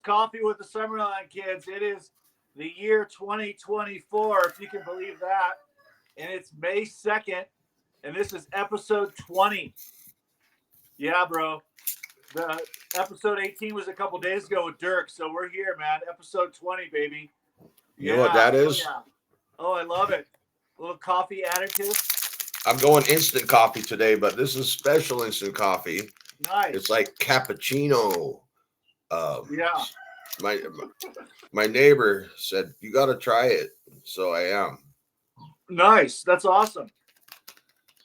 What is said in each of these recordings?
Coffee with the Summerland Kids. It is the year 2024, if you can believe that. And it's May 2nd, and this is episode 20. Yeah, bro. The episode 18 was a couple days ago with Dirk, so we're here, man. Episode 20, baby. You know what Yeah. that Oh, is? yeah. Oh, I love it. A little coffee additive. I'm going instant coffee today, but this is special instant coffee. Nice. It's like cappuccino. Um, Yeah. my my neighbor said you got to try it, so I am. Nice. That's awesome.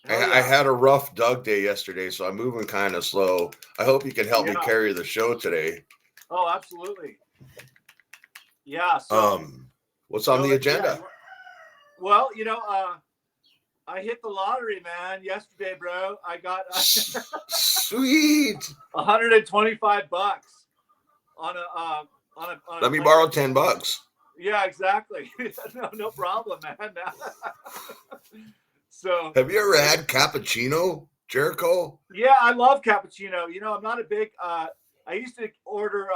I had a rough Doug day yesterday, so I'm moving kind of slow. I hope you can help me carry the show today. Oh, absolutely. Yeah. So, what's on the agenda? Yeah. Well, I hit the lottery, man, yesterday, bro. I got sweet $125 on a Let me borrow $10. Yeah, exactly. No problem, man. So have you ever had cappuccino, Jericho? Yeah, I love cappuccino. I'm not a big I used to order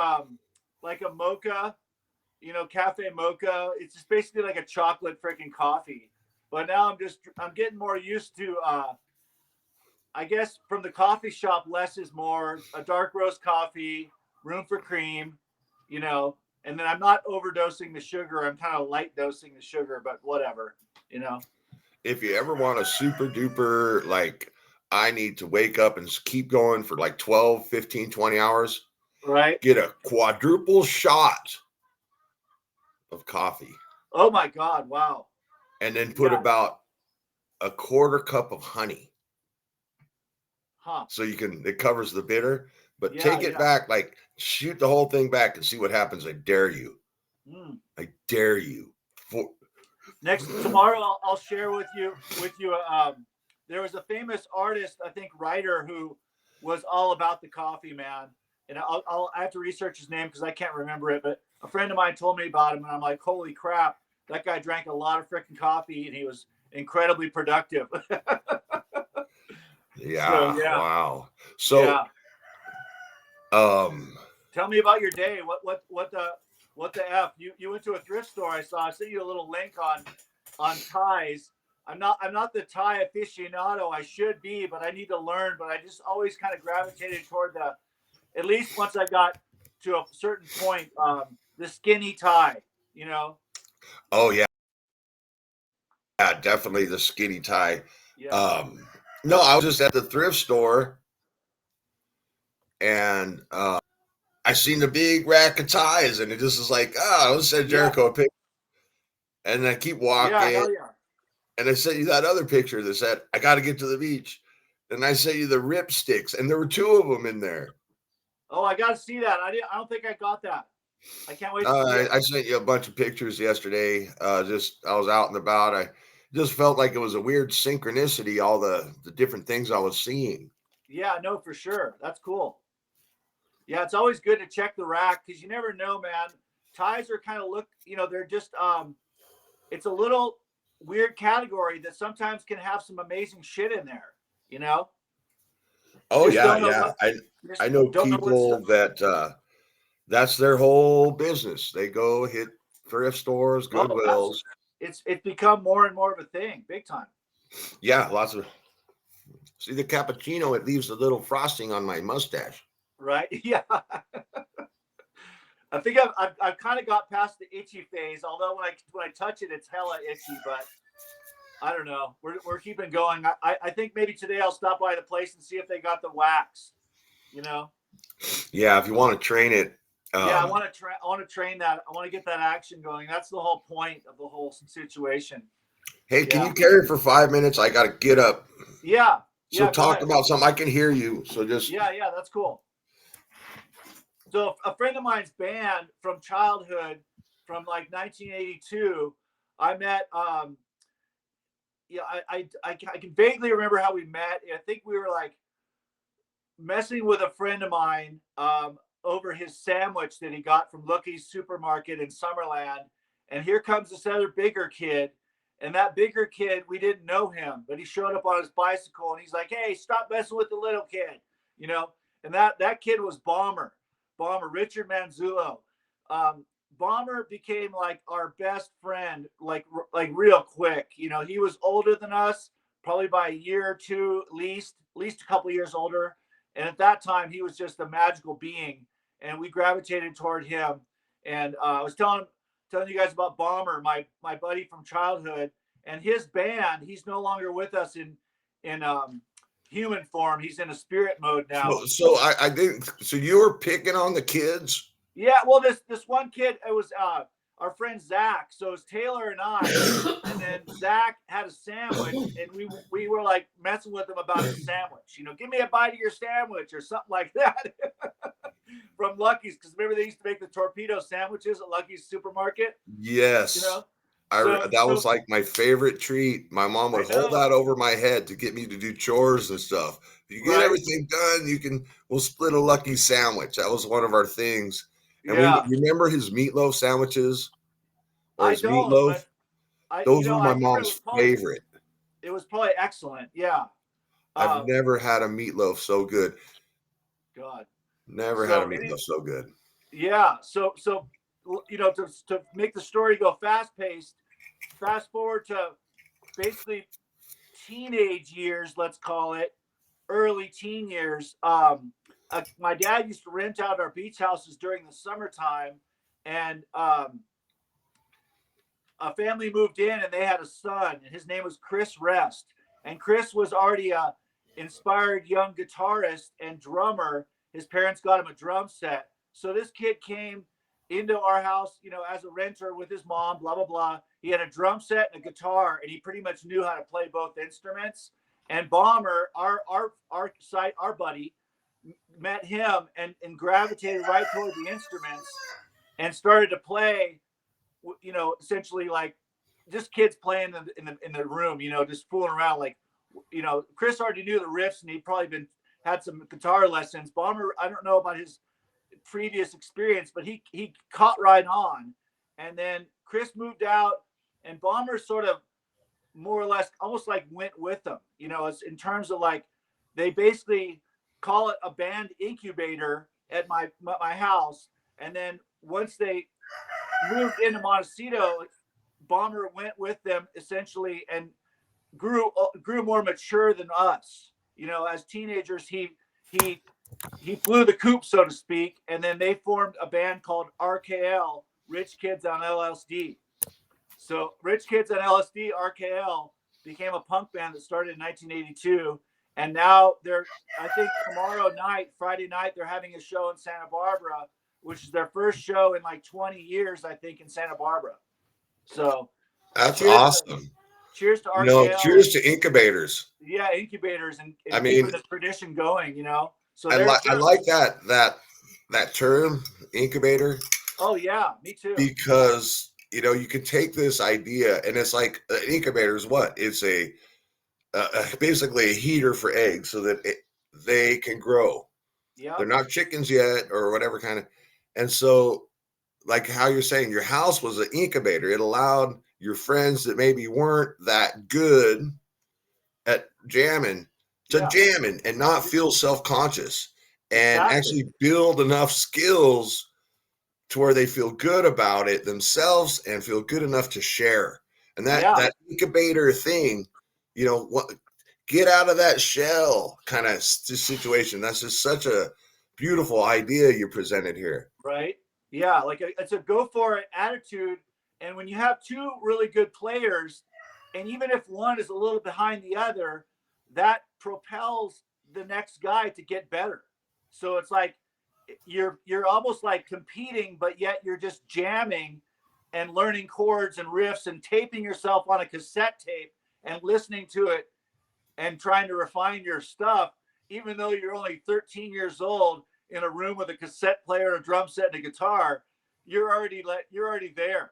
like a mocha, cafe mocha. It's just basically like a chocolate freaking coffee. But now I'm getting more used to I guess from the coffee shop, less is more. A dark roast coffee, room for cream, and then I'm not overdosing the sugar. I'm kind of light dosing the sugar, but whatever. If you ever want a super duper, like, I need to wake up and keep going for like 12, 15, 20 hours, right? Get a quadruple shot of coffee. Oh my God. Wow. And then put about a quarter cup of honey. Huh. So it covers the bitter, but take it back, like shoot the whole thing back and see what happens. I dare you. I dare you. Tomorrow I'll share with you. There was a famous artist, I think writer, who was all about the coffee, man. And I have to research his name because I can't remember it. But a friend of mine told me about him, and I'm like, holy crap, that guy drank a lot of freaking coffee, and he was incredibly productive. Wow. So, tell me about your day. What the F? You went to a thrift store. I sent you a little link on ties. I'm not the tie aficionado. I should be, but I need to learn. But I just always kind of gravitated toward at least once I got to a certain point, the skinny tie. Oh yeah. Yeah, definitely the skinny tie. Yeah. No, I was just at the thrift store, and I seen the big rack of ties, and it just was like, I was send Jericho a picture, and I keep walking, and I sent you that other picture that said, I got to get to the beach, and I sent you the rip sticks, and there were 2 of them in there. Oh, I got to see that. I don't think I got that. I can't wait to see it. I sent you a bunch of pictures yesterday. I was out and about. I just felt like it was a weird synchronicity, all the different things I was seeing. Yeah, no, for sure. That's cool. Yeah, it's always good to check the rack because you never know, man. Ties are kind of they're just it's a little weird category that sometimes can have some amazing shit in there, Oh, yeah. I know people that that's their whole business. They go hit thrift stores, Goodwills. It's become more and more of a thing, big time. Yeah, lots of. See the cappuccino, it leaves a little frosting on my mustache. Right? Yeah. I think I've kind of got past the itchy phase. Although when I touch it, it's hella itchy. But I don't know. We're keeping going. I think maybe today I'll stop by the place and see if they got the wax. Yeah, if you want to train it. I want to train that. I want to get that action going. That's the whole point of the whole situation. Hey, can you carry it for 5 minutes? I got to get up. Yeah. So talk about something. I can hear you. So just. Yeah, that's cool. So a friend of mine's band from childhood, from like 1982, I met. I can vaguely remember how we met. I think we were like messing with a friend of mine over his sandwich that he got from Lookie's supermarket in Summerland. And here comes this other bigger kid. And that bigger kid, we didn't know him, but he showed up on his bicycle and he's like, hey, stop messing with the little kid, And that kid was Bomber Richard Manzullo. Bomber became like our best friend, like real quick. You know, he was older than us, probably by a year or two, at least a couple years older. And at that time, he was just a magical being, and we gravitated toward him. And I was telling you guys about Bomber, my buddy from childhood, and his band. He's no longer with us in human form. He's in a spirit mode now. So I didn't. So you were picking on the kids? Yeah, well, this one kid, it was our friend Zach. So it was Taylor and I, and then Zach had a sandwich, and we were like messing with him about his sandwich. You know, give me a bite of your sandwich or something like that from Lucky's, because remember they used to make the torpedo sandwiches at Lucky's supermarket. Yes. You know, That was like my favorite treat. My mom would hold that over my head to get me to do chores and stuff. If you get everything done, we'll split a Lucky sandwich. That was one of our things. And we remember his meatloaf sandwiches or his meatloaf. Those were my mom's favorite. It was probably excellent. Yeah. I've never had a meatloaf so good. God. Never had a meatloaf so good. Yeah. So you know, to make the story go fast forward to basically teenage years, let's call it, early teen years. My dad used to rent out our beach houses during the summertime, and a family moved in, and they had a son, and his name was Chris Rest. And Chris was already a inspired young guitarist and drummer. His parents got him a drum set. So this kid came into our house, you know, as a renter with his mom, blah, blah, blah. He had a drum set and a guitar, and he pretty much knew how to play both instruments. And Bomber, our buddy, met him and gravitated right toward the instruments and started to play, you know, essentially like just kids playing in the room, you know, just fooling around. Like, you know, Chris already knew the riffs, and he'd probably had some guitar lessons. Bomber, I don't know about his previous experience, but he caught right on. And then Chris moved out, and Bomber sort of more or less almost like went with them, you know, as in terms of like, they basically call it a band incubator at my house. And then once they moved into Montecito, Bomber went with them essentially and grew more mature than us. You know, as teenagers, he flew the coop, so to speak, and then they formed a band called RKL, Rich Kids on LSD. So Rich Kids on LSD, RKL, became a punk band that started in 1982. And now I think Friday night, they're having a show in Santa Barbara, which is their first show in like 20 years, I think, in Santa Barbara. So that's awesome. Cheers to RKL. No, cheers to incubators. Yeah, incubators and keeping the tradition going, you know. So I like that term, incubator. Oh yeah, me too. Because, you know, you can take this idea, and it's like an incubator is what? It's basically a heater for eggs so that they can grow. Yeah. They're not chickens yet or whatever kind of. And so, like how you're saying, your house was an incubator. It allowed your friends that maybe weren't that good at jamming to jamming and not feel self-conscious and actually build enough skills to where they feel good about it themselves and feel good enough to share. And that incubator thing, you know, get out of that shell kind of situation. That's just such a beautiful idea you presented here. Right. Yeah. Like it's a go for it attitude. And when you have two really good players, and even if one is a little behind the other, that propels the next guy to get better. So it's like you're almost like competing, but yet you're just jamming and learning chords and riffs and taping yourself on a cassette tape and listening to it and trying to refine your stuff, even though you're only 13 years old in a room with a cassette player, a drum set, and a guitar. You're already there.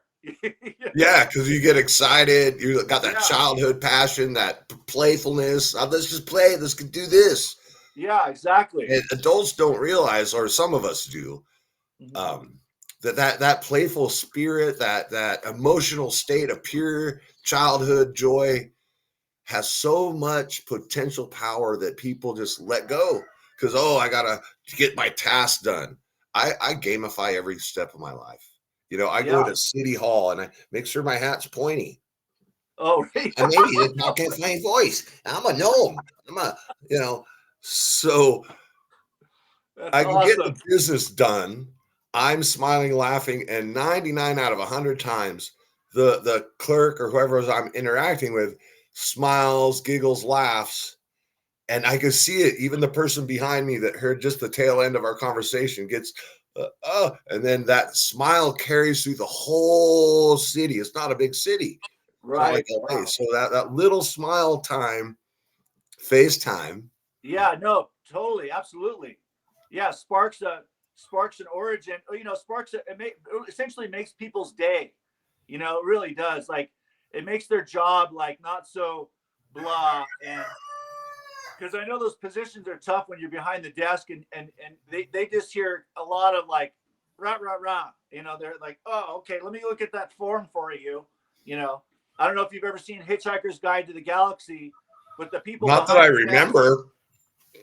Yeah, because you get excited. You got that childhood passion, that playfulness. Let's just play. Let's do this. Yeah, exactly. And adults don't realize, or some of us do, that playful spirit, that emotional state of pure childhood joy has so much potential power that people just let go because, I got to get my task done. I gamify every step of my life. I go to City Hall and I make sure my hat's pointy. Oh, really? And maybe this can't find voice. I'm a gnome. So That's I can get awesome. the business done. I'm smiling, laughing, and 99 out of 100 times, the clerk or whoever I'm interacting with smiles, giggles, laughs, and I could see it. Even the person behind me that heard just the tail end of our conversation gets, and then that smile carries through the whole city. It's not a big city. It's not like LA. Wow. So that little smile time, FaceTime. Yeah, no, totally, absolutely. Yeah, sparks an origin. It essentially makes people's day. It really does. Like, it makes their job like not so blah. And because I know those positions are tough when you're behind the desk, and they just hear a lot of like rah rah rah. They're like, oh, okay, let me look at that form for you. I don't know if you've ever seen Hitchhiker's Guide to the Galaxy, but the people Not that I behind the desk, remember.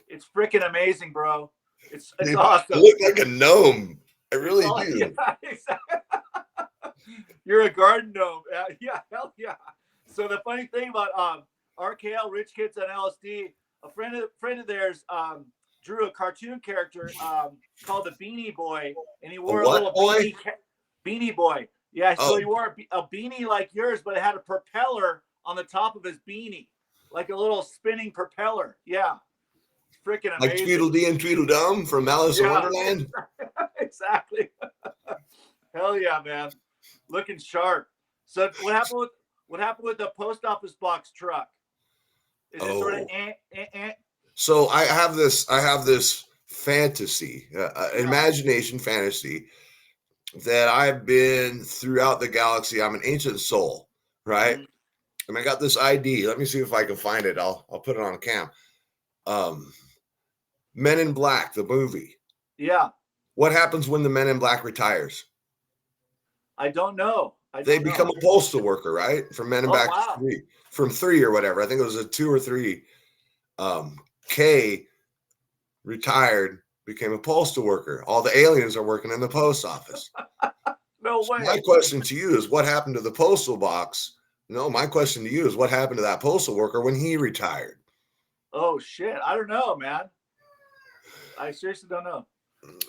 it's freaking amazing, bro. It's Dude, awesome. I look like a gnome. I really do. Yeah, exactly. You're a garden gnome. Yeah, hell yeah. So the funny thing about RKL, Rich Kids on LSD, a friend of theirs drew a cartoon character called the Beanie Boy, and he wore a little boy? beanie boy. Yeah, so Oh. he wore a beanie like yours, but it had a propeller on the top of his beanie, like a little spinning propeller. Yeah. Freaking amazing. Like Tweedledee and Tweedledum from Alice in Wonderland. Exactly. Hell yeah, man. Looking sharp. So what happened with the post office box truck? Is it sort of So I have this fantasy, imagination fantasy that I've been throughout the galaxy. I'm an ancient soul, right? Mm-hmm. And I got this ID. Let me see if I can find it. I'll put it on cam. Men in Black, the movie. Yeah. What happens when the Men in Black retires? I don't know. They become a postal worker, right? From Men in Black 3, from 3 or whatever. I think it was a 2 or 3. K retired, became a postal worker. All the aliens are working in the post office. No way. My question to you is, what happened to the postal box? No, my question to you is, what happened to that postal worker when he retired? Oh shit, I don't know, man. I seriously don't know.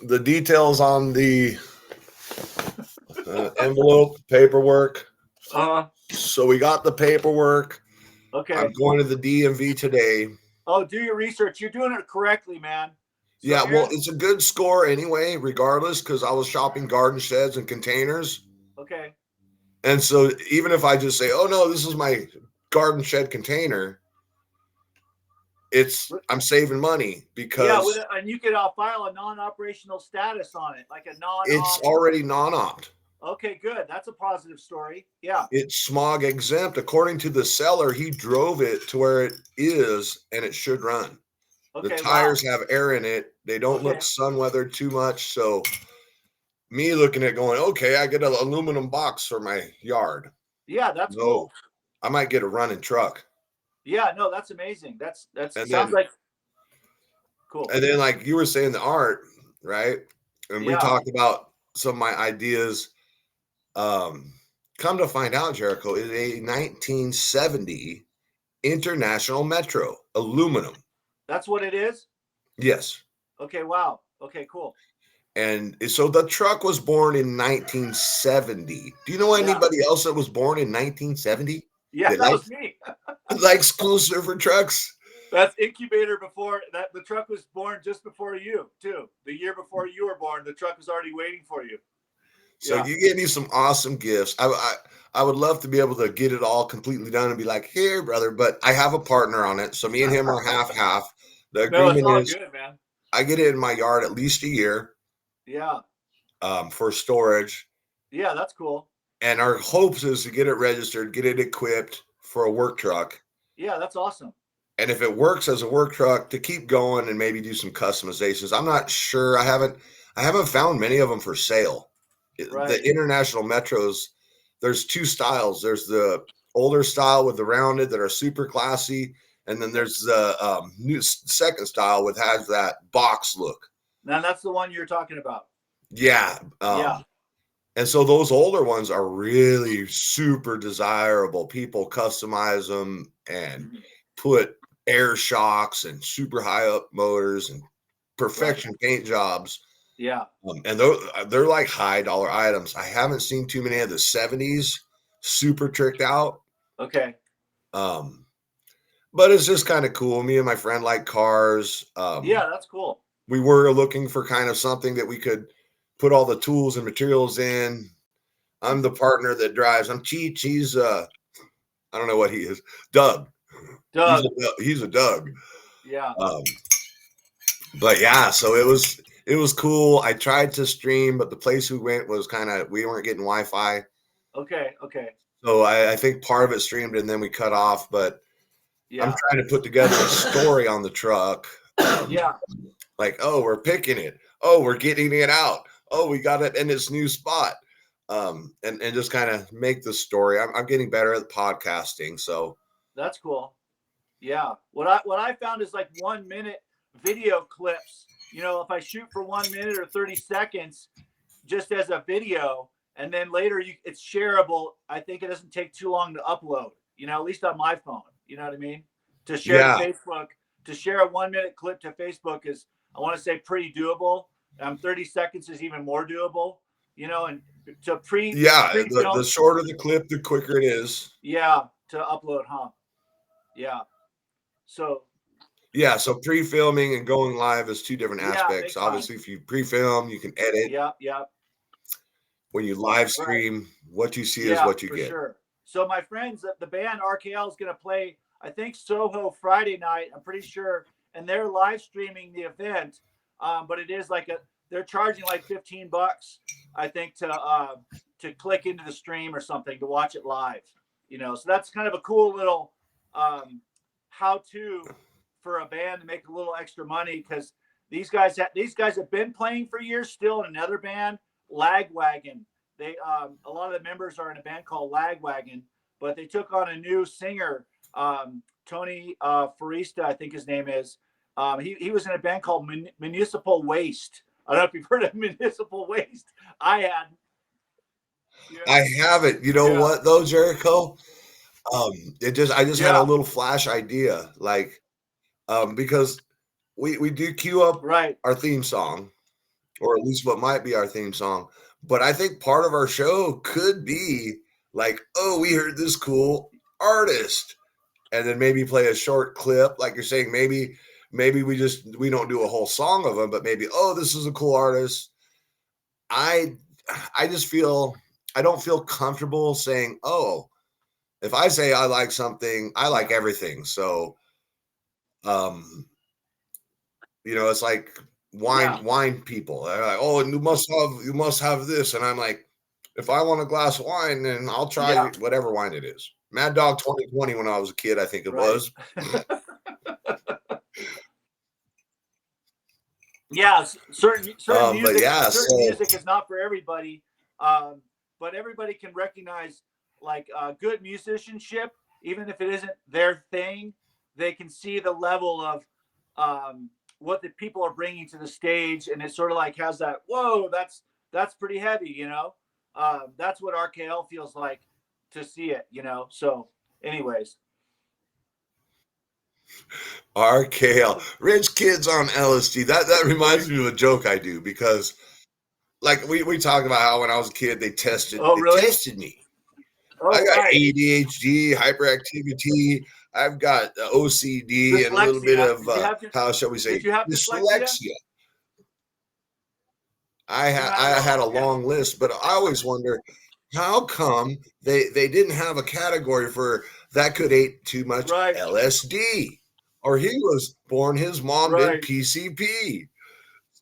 The details on the envelope, paperwork. So we got the paperwork. Okay. I'm going to the DMV today. Oh, do your research. You're doing it correctly, man. So yeah, well, it's a good score anyway, regardless, because I was shopping garden sheds and containers. Okay. And so even if I just say, oh, no, this is my garden shed container, I'm saving money because and you could file a non-operational status on it, like a non-op. It's already non-opt. Okay, good. That's a positive story. Yeah. It's smog exempt. According to the seller, he drove it to where it is, and it should run. Okay, the tires have air in it. They don't look sun weathered too much. So me looking at going, okay, I get an aluminum box for my yard. Yeah, that's cool. I might get a running truck. Yeah, no, that's amazing. Sounds like cool. And then, like you were saying, the art, right? And we talked about some of my ideas. Come to find out, Jericho, is a 1970 International Metro aluminum. That's what it is? Yes. Okay, wow. Okay, cool. And so the truck was born in 1970. Do you know anybody else that was born in 1970? Yeah, that was me. Like school server trucks. That's incubator before that. The truck was born just before you, too. The year before you were born, the truck was already waiting for you. So you gave me some awesome gifts. I would love to be able to get it all completely done and be like, here, brother, but I have a partner on it. So me and him are half. The agreement is good, man. I get it in my yard at least a year. Yeah. For storage. Yeah, that's cool. And our hopes is to get it registered, get it equipped for a work truck. Yeah, that's awesome. And if it works as a work truck, to keep going and maybe do some customizations. I'm not sure. I haven't found many of them for sale. Right. The International Metros, there's 2 styles. There's the older style with the rounded that are super classy, and then there's the new second style with has that box look. Now that's the one you're talking about. Yeah. And so those older ones are really super desirable. People customize them and put air shocks and super high up motors and perfection paint jobs. Yeah. And they're like high dollar items. I haven't seen too many of the 70s super tricked out. Okay. But it's just kind of cool. Me and my friend like cars. Yeah, that's cool. We were looking for kind of something that we could put all the tools and materials in. I'm the partner that drives. I'm Cheech. He's I don't know what he is. Doug. He's a Doug. Yeah. But yeah, so it was cool. I tried to stream, but the place we went was we weren't getting Wi-Fi. Okay. Okay. So I think part of it streamed and then we cut off. But yeah, I'm trying to put together a story on the truck. Yeah. Like, oh, we're picking it. Oh, we're getting it out. Oh, we got it in its new spot. And just kind of make the story. I'm getting better at podcasting, so that's cool. Yeah. What I found is like 1 minute video clips. You know, if I shoot for 1 minute or 30 seconds, just as a video, and then later it's shareable. I think it doesn't take too long to upload. You know, at least on my phone. You know what I mean? To share to Facebook, to share a 1 minute clip to Facebook is, I want to say, pretty doable. 30 seconds is even more doable. You know, and to the shorter the clip, the quicker it is. Yeah, to upload, huh? Yeah. So Pre-filming and going live is two different aspects. Obviously, if you pre-film, you can edit. Yeah. When you live stream, what you see is what you get. Sure. So my friends, the band RKL is going to play, I think, Soho Friday night. I'm pretty sure, and they're live streaming the event. But it is like they're charging like $15, I think, to click into the stream or something to watch it live. You know, so that's kind of a cool little how-to for a band to make a little extra money, because these guys have been playing for years still in another band, Lagwagon. They a lot of the members are in a band called Lagwagon, but they took on a new singer, Tony Farista, I think his name is. He was in a band called Municipal Waste. I don't know if you've heard of Municipal Waste. I hadn't. Yeah. I haven't. You know what though, Jericho? I just had a little flash idea, like, because we do queue up our theme song, or at least what might be our theme song. But I think part of our show could be like, oh, we heard this cool artist, and then maybe play a short clip, like you're saying. Maybe we don't do a whole song of them, but maybe, oh, this is a cool artist. I just feel I don't feel comfortable saying, oh, if I say I like something, I like everything. So, it's like wine people. They're like, oh, you must have this, and I'm like, if I want a glass of wine, then I'll try whatever wine it is. Mad Dog 2020 when I was a kid, I think it was. Yeah, certain music is not for everybody, but everybody can recognize like good musicianship, even if it isn't their thing. They can see the level of what the people are bringing to the stage, and it sort of like has that, whoa, that's pretty heavy, you know. That's what RKL feels like to see it, you know. So, anyways. RKL, rich kids on LSD. That reminds me of a joke I do, because like we talk about how when I was a kid they tested tested me. I got ADHD, hyperactivity. I've got OCD, and a little bit of how shall we say, did you have dyslexia? I had a long list, but I always wonder, how come they didn't have a category for that could ate too much LSD? Or he was born, his mom did PCP.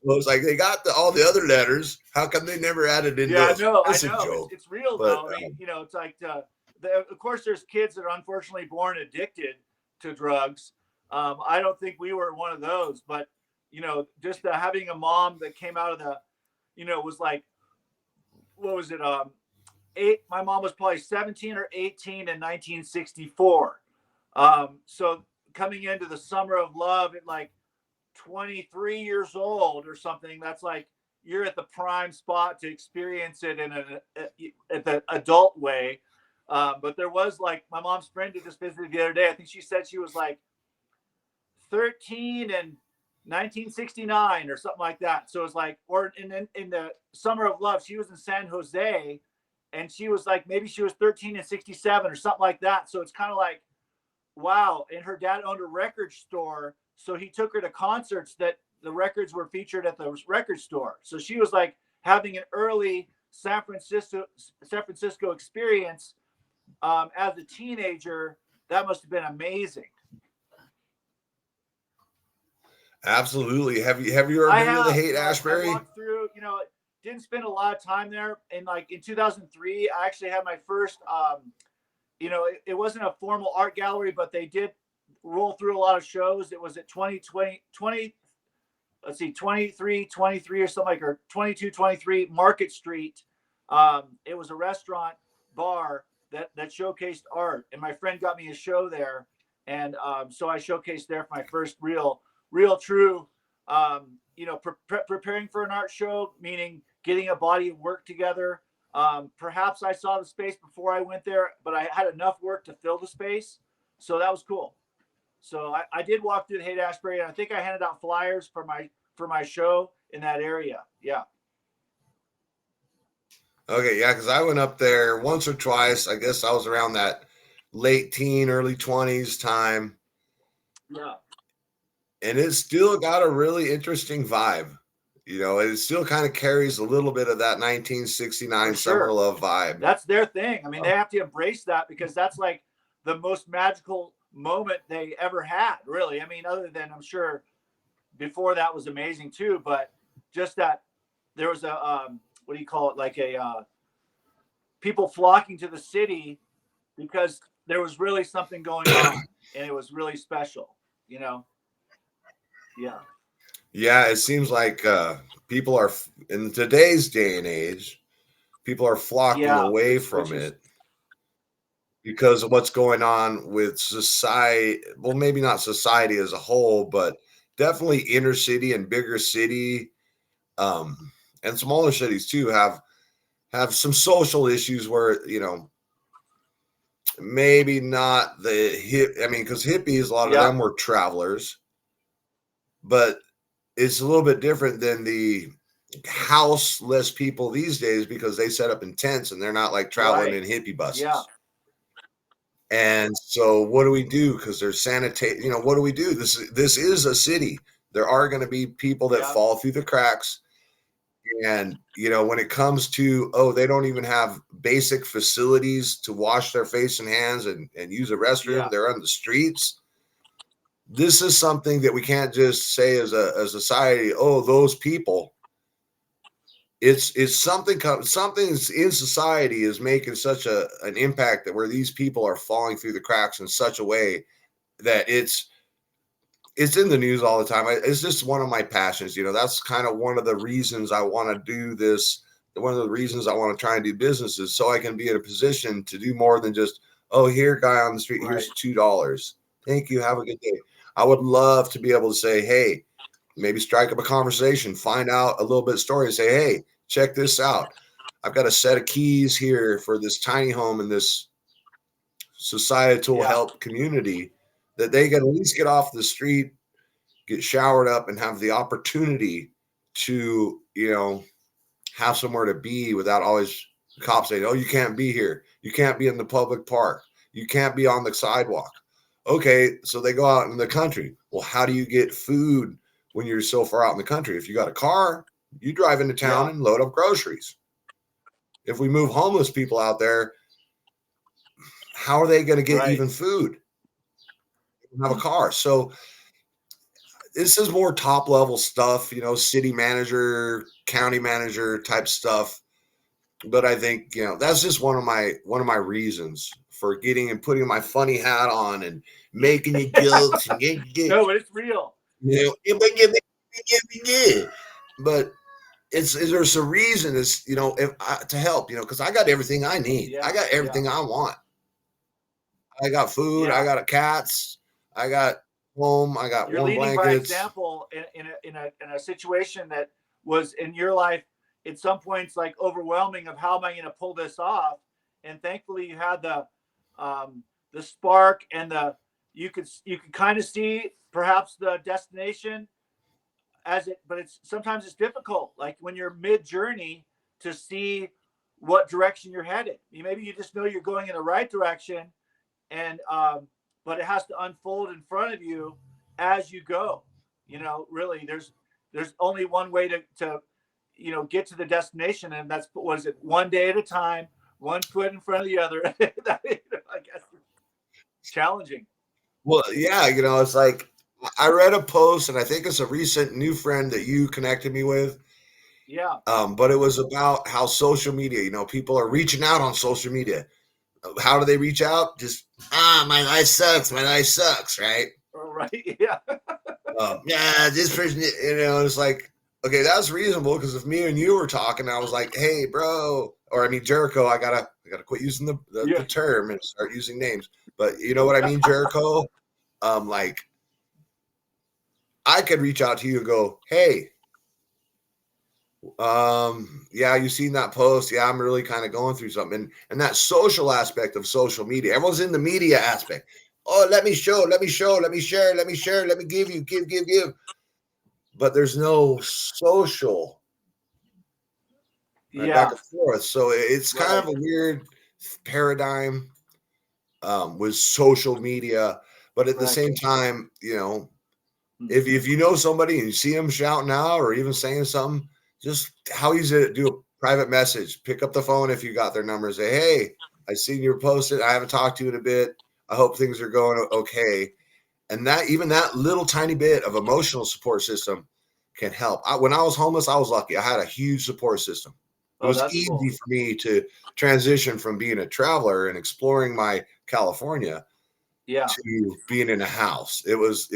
So it's like they got all the other letters. How come they never added in those? I know. A joke. It's real, though. I mean, it's like, of course, there's kids that are unfortunately born addicted to drugs. I don't think we were one of those, but, just having a mom that came out of the, was like, what was it? My mom was probably 17 or 18 in 1964. So coming into the summer of love at like 23 years old or something, that's like, you're at the prime spot to experience it in at the adult way. But there was like my mom's friend who just visited the other day. I think she said she was like 13 in 1969 or something like that. So it was like, or in the Summer of Love, she was in San Jose, and she was like, maybe she was 13 in 67 or something like that. So it's kind of like, wow. And her dad owned a record store, so he took her to concerts that the records were featured at the record store. So she was like having an early San Francisco experience as a teenager. That must have been amazing. Absolutely. Have you ever been to the Haight-Ashbury? I walked through, didn't spend a lot of time there. And like in 2003, I actually had my first, it wasn't a formal art gallery, but they did roll through a lot of shows. It was at 2323 or something like, or 2223 Market Street. It was a restaurant bar that showcased art. And my friend got me a show there. And so I showcased there for my first real true, preparing for an art show, meaning getting a body of work together. Perhaps I saw the space before I went there, but I had enough work to fill the space. So that was cool. So I did walk through the Haight-Ashbury, and I think I handed out flyers for my show in that area. Yeah. Okay. Yeah. Cause I went up there once or twice. I guess I was around that late teen, early 20s time. Yeah. And it's still got a really interesting vibe. It still kind of carries a little bit of that 1969 Summer Love vibe. That's their thing. I mean, they have to embrace that because that's like the most magical moment they ever had, really. I mean, other than I'm sure before that was amazing too, but just that there was a, what do you call it? Like a, people flocking to the city because there was really something going on and it was really special, Yeah. Yeah, it seems like people are in today's day and age, people are flocking away from it because of what's going on with society. Well, maybe not society as a whole, but definitely inner city and bigger city, and smaller cities too have some social issues where maybe not the hip. I mean, because hippies, a lot of them were travelers, but it's a little bit different than the houseless people these days because they set up in tents and they're not like traveling in hippie buses. Yeah. And so what do we do? Because there's sanitation, what do we do? This is a city. There are going to be people that fall through the cracks. And, when it comes to, they don't even have basic facilities to wash their face and hands and use a restroom. Yeah. They're on the streets. This is something that we can't just say as a society, those people. It's something in society is making such an impact that where these people are falling through the cracks in such a way that it's in the news all the time. It's just one of my passions. That's kind of one of the reasons I want to do this. One of the reasons I want to try and do business is so I can be in a position to do more than just, here, guy on the street, here's $2. Thank you. Have a good day. I would love to be able to say, hey, maybe strike up a conversation, find out a little bit of story and say, hey, check this out. I've got a set of keys here for this tiny home in this societal help community that they can at least get off the street, get showered up, and have the opportunity to, have somewhere to be without always the cops saying, you can't be here. You can't be in the public park. You can't be on the sidewalk. Okay, so they go out in the country. Well, how do you get food when you're so far out in the country? If you got a car, you drive into town and load up groceries. If we move homeless people out there, how are they going to get even food? They don't have a car. So this is more top level stuff, city manager, county manager type stuff. But I think, that's just one of my reasons for getting and putting my funny hat on and making you jokes. No, but it's real. But there's a reason to help, because I got everything I need. I got everything I want. I got food. I got cats. I got home. I got warm blankets. You're leading by example in a situation that was in your life at some points like overwhelming of how am I going to pull this off? And thankfully you had the spark and you could kind of see perhaps the destination as it, but it's sometimes it's difficult. Like when you're mid journey to see what direction you're headed. Maybe you just know you're going in the right direction, and but it has to unfold in front of you as you go. Really, there's only one way to get to the destination, and that's what is it? One day at a time, one foot in front of the other. I guess it's challenging. Well, yeah, it's like I read a post, and I think it's a recent new friend that you connected me with. Yeah. But it was about how social media, people are reaching out on social media. How do they reach out? Just, my life sucks. My life sucks, right? Oh, right. Yeah. Yeah, this person, it's like, okay, that's reasonable because if me and you were talking, I was like, hey, bro, or I mean, Jericho, I gotta quit using the term and start using names. But you know what I mean, Jericho? Like, I could reach out to you and go, hey, yeah, you seen that post? Yeah, I'm really kind of going through something. And that social aspect of social media, everyone's in the media aspect. Oh, let me show, let me share, let me share, let me give you, give. But there's no social right, back and forth. So it's kind of a weird paradigm with social media. But at the same time, if you know somebody and you see them shouting out or even saying something, just how easy to do a private message. Pick up the phone if you got their number. Say, hey, I seen you posted. I haven't talked to you in a bit. I hope things are going okay. And even that little tiny bit of emotional support system can help. When I was homeless, I was lucky. I had a huge support system. It was easy for me to transition from being a traveler and exploring my California to being in a house. It was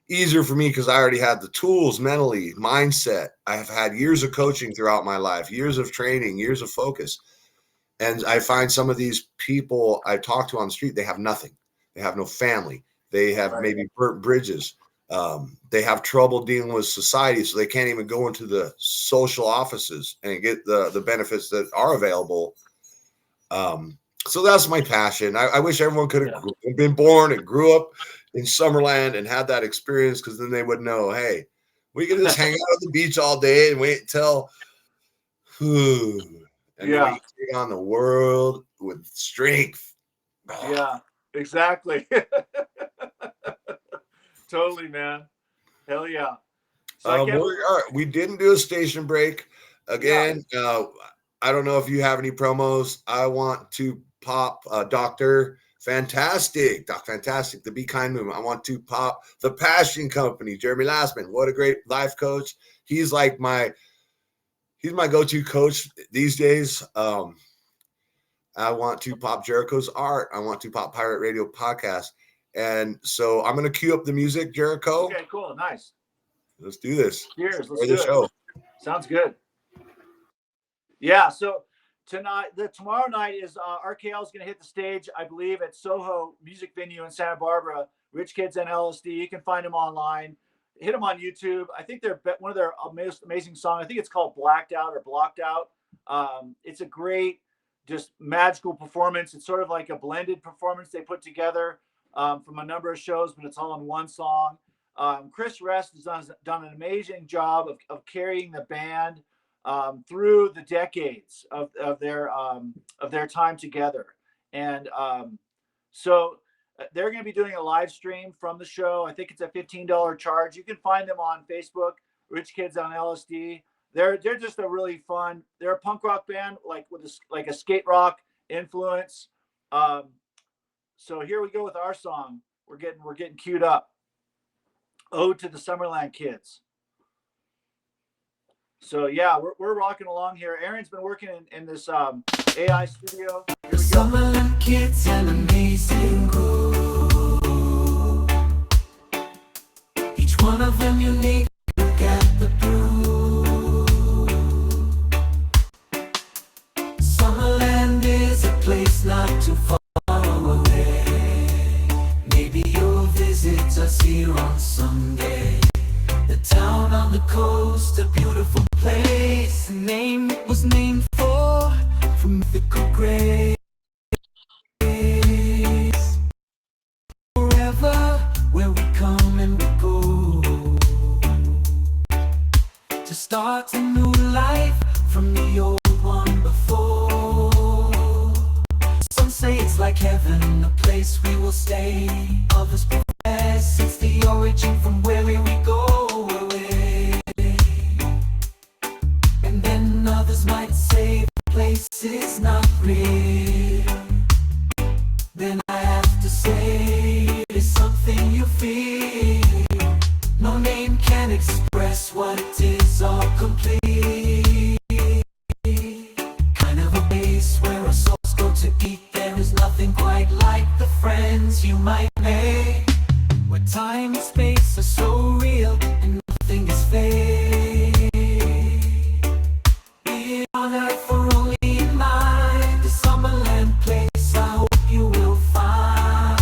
easier for me because I already had the tools mentally, mindset. I have had years of coaching throughout my life, years of training, years of focus. And I find some of these people I talk to on the street, they have nothing. They have no family. They have maybe burnt bridges. They have trouble dealing with society, so they can't even go into the social offices and get the benefits that are available. So that's my passion. I wish everyone could have been born and grew up in Summerland and had that experience, because then they would know, hey, we can just hang out at the beach all day and wait until and then we can take on the world with strength. Yeah, exactly. Totally, man. Hell yeah. So we didn't do a station break again. I don't know if you have any promos. I want to pop Dr. Fantastic, the Be Kind movement. I want to pop the Passion Company, Jeremy Lastman. What a great life coach. He's like my go-to coach these days. I want to pop Jericho's art. I want to pop Pirate Radio podcast. And so I'm going to cue up the music, Jericho. Okay, cool. Nice. Let's do this. Cheers. Let's do the show. Sounds good. Yeah. So tomorrow night is RKL is going to hit the stage, I believe, at Soho Music Venue in Santa Barbara. Rich Kids and LSD. You can find them online. Hit them on YouTube. I think they're one of their most amazing songs. I think it's called Blacked Out or Blocked Out. It's a great, just magical performance. It's sort of like a blended performance they put together from a number of shows, but it's all in one song. Chris Rest has done an amazing job of carrying the band through the decades of their time together. And so they're going to be doing a live stream from the show. I think it's a $15 charge. You can find them on Facebook, Rich Kids on LSD. They're just a really fun. They're a punk rock band, like with a skate rock influence. So here we go with our song. We're getting queued up. Ode to the Summerland Kids. So yeah, we're rocking along here. Aaron's been working in this AI studio. Here we go. Summerland Kids, an amazing group. Each one of them unique. Look at the proof. Summerland is a place not too far away. Maybe you'll visit us here on Sunday. The town on the coast, a beautiful start a new life from the old one before. Some say it's like heaven, a place we will stay. Others profess it's the origin from where we go away. And then others might say the place is not real. Then I have to say it is something you feel. No name can express what it is or complete. Kind of a place where our souls go to eat. There is nothing quite like the friends you might make. Where time and space are so real and nothing is fake. Be it on earth or only in mind, the Summerland place I hope you will find.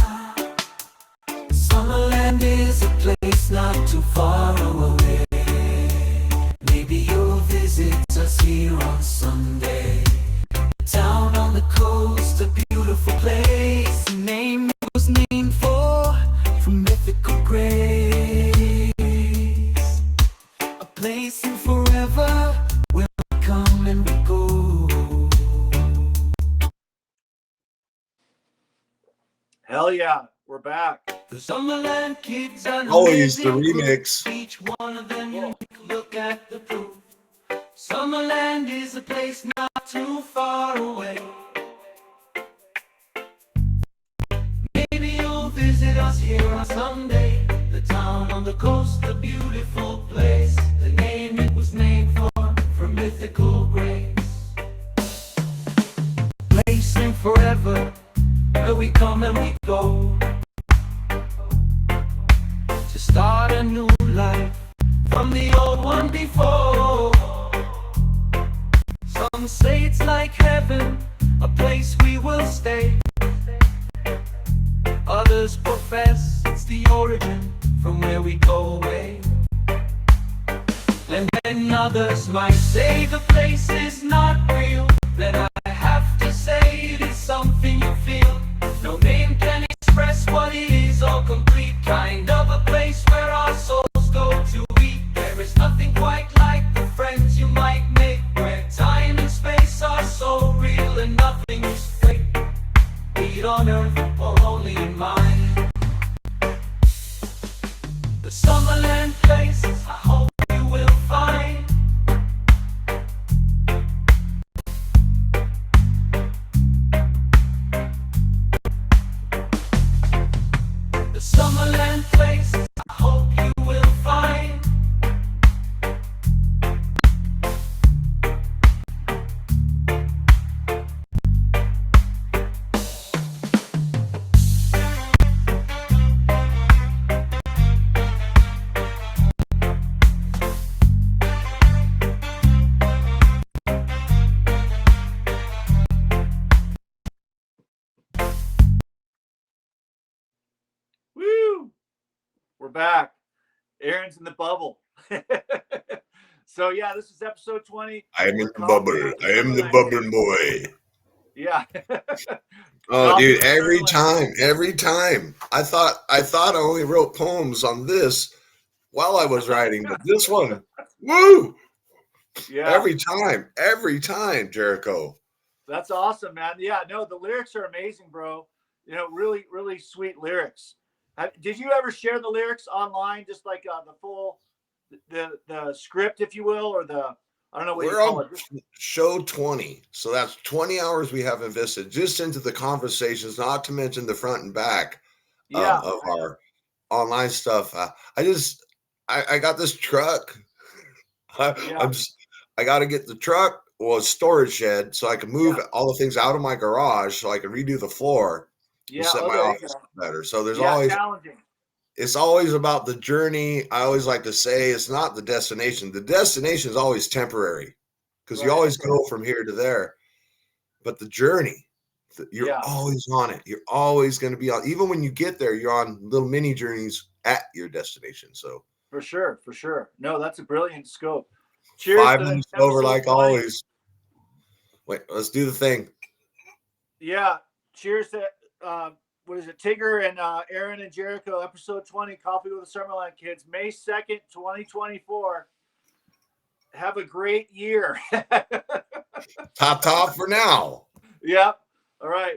Summerland is a place not too far away. Maybe you'll visit us here on Sunday. Town on the coast, a beautiful place. The name it was named for, from mythical grace. A place in forever, where we come and we go. Hell yeah, we're back. The Summerland Kids are Always the remix. each one of them unique. Look at the proof. Summerland is a place not too far away. Maybe you'll visit us here on Sunday. The town on the coast, a beautiful place. The name it was named for mythical grace. Place in forever, where we come and we go. To start a new life from the old one before. Some say it's like heaven, a place we will stay. Others profess it's the origin from where we go away. And then others might say the place is not real. Then I have to say it is something you feel. No name can express what it is or complete. Kind of a place where our souls go to eat. There is nothing quite like the friends you might make. Where time and space are so real and nothing is fake. Be it on earth or only in mind. The Summerland place, I hope you will find. The Summerland place, I hope you will find. Woo! We're back. Aaron's in the bubble. So yeah, this is episode 20. I am in We're the coffee bubble. with the I am the Summerland bubble Kids. boy. Yeah. Oh, Coffee dude, with the every Summerland Kids. time. I thought I only wrote poems on this while I was writing, but this one, woo! Yeah. Every time, Jericho. That's awesome, man. Yeah, no, the lyrics are amazing, bro. You know, really, really sweet lyrics. Did you ever share the lyrics online, just like the full, the script, if you will, or the, I don't know what you We're call on it. show 20, so that's 20 hours we have invested just into the conversations, not to mention the front and back Yeah. of our online stuff. I got this truck. Yeah. I got to get the truck or a storage shed so I can move all the things out of my garage so I can redo the floor and Yeah. set Oh, my there you office go. up better. So there's Yeah, always, challenging. it's always about the journey. I always like to say it's not the destination. The destination is always temporary because you Right. always go from here to there. But the journey, you're Yeah. always on it. You're always going to be on. Even when you get there, you're on little mini journeys at your destination. So For sure. For sure. No, that's a brilliant scope. Cheers 5 to minutes over, episode like 20. always. Wait, let's do the thing. Yeah. Cheers to what is it? Tigger and Aaron and Jericho, episode 20, Coffee with the Summerland Kids, May 2nd, 2024. Have a great year. Ta-ta for now. Yep. All right.